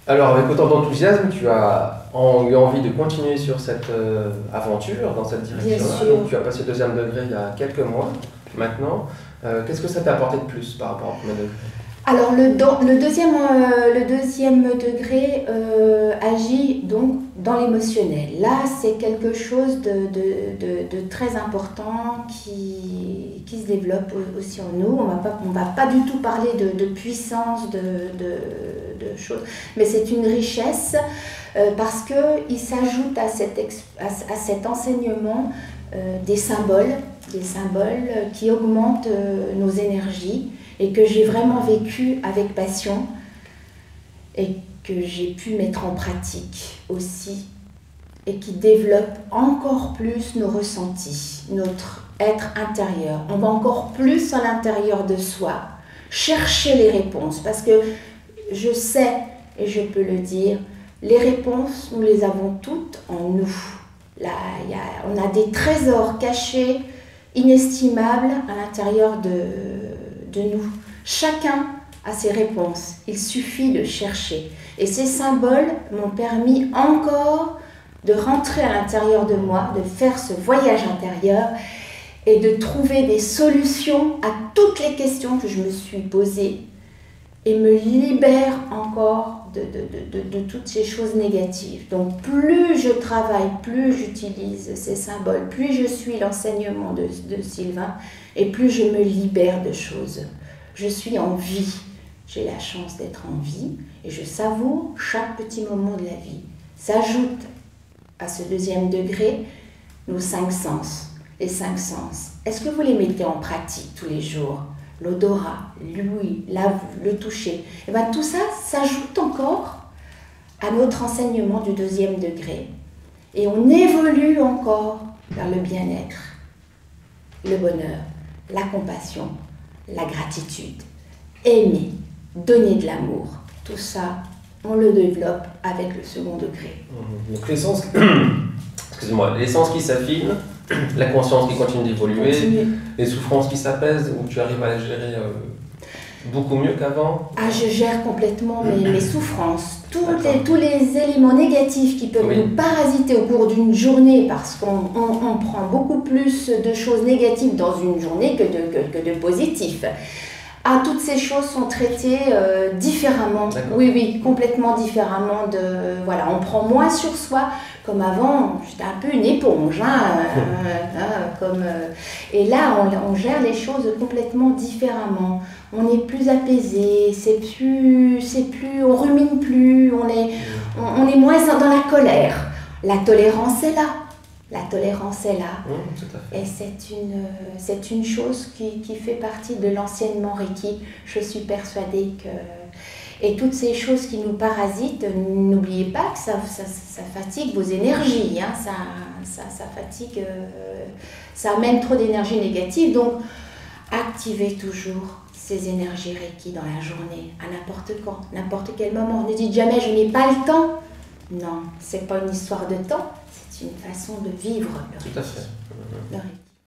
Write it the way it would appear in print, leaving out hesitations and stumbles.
Alors, avec autant d'enthousiasme, tu as eu envie de continuer sur cette aventure, dans cette direction-là. Donc, tu as passé deuxième degré il y a quelques mois maintenant. Qu'est-ce que ça t'a apporté de plus par rapport au premier degré? Alors, le deuxième degré agit donc dans l'émotionnel. Là, c'est quelque chose de très important qui se développe aussi en nous. On va pas du tout parler de puissance, de choses, mais c'est une richesse parce qu'il s'ajoute à cet enseignement des symboles qui augmentent nos énergies et que j'ai vraiment vécu avec passion et que j'ai pu mettre en pratique aussi et qui développe encore plus nos ressentis, notre être intérieur. On va encore plus à l'intérieur de soi, chercher les réponses parce que je sais et je peux le dire, les réponses, nous les avons toutes en nous. Là, on a des trésors cachés, inestimables à l'intérieur de nous. Chacun a ses réponses, il suffit de chercher. Et ces symboles m'ont permis encore de rentrer à l'intérieur de moi, de faire ce voyage intérieur et de trouver des solutions à toutes les questions que je me suis posées et me libère encore de toutes ces choses négatives. Donc plus je travaille, plus j'utilise ces symboles, plus je suis l'enseignement de Sylvain et plus je me libère de choses. Je suis en vie, j'ai la chance d'être en vie et je savoure chaque petit moment de la vie. S'ajoute à ce deuxième degré nos 5 sens. Les 5 sens, est-ce que vous les mettez en pratique tous les jours? L'odorat, l'ouïe, la vue, le toucher. Et bien tout ça s'ajoute encore à notre enseignement du deuxième degré. Et on évolue encore vers le bien-être, le bonheur, la compassion, la gratitude, aimer, donner de l'amour. Tout ça, on le développe avec le second degré. Donc l'essence, excusez-moi, l'essence qui s'affine, la conscience qui continue d'évoluer, les souffrances qui s'apaisent, où tu arrives à les gérer beaucoup mieux qu'avant. Ah, je gère complètement mes souffrances. Tous les éléments négatifs qui peuvent nous parasiter au cours d'une journée, parce qu'on prend beaucoup plus de choses négatives dans une journée que de positifs. Ah, toutes ces choses sont traitées différemment. Oui, complètement différemment. Voilà, on prend moins sur soi. Comme avant, j'étais un peu une éponge. Et là, on gère les choses complètement différemment. On est plus apaisé, on rumine plus, on est moins dans la colère. La tolérance est là. La tolérance est là. Tout à fait. Et c'est une chose qui fait partie de l'enseignement Reiki. Je suis persuadée que... Et toutes ces choses qui nous parasitent, n'oubliez pas que ça fatigue vos énergies. Hein, ça fatigue, ça amène trop d'énergie négative. Donc, activez toujours ces énergies Reiki dans la journée, à n'importe quand, n'importe quel moment. Ne dites jamais « je n'ai pas le temps ». Non, c'est pas une histoire de temps, c'est une façon de vivre le Reiki. Tout à fait. Le Reiki.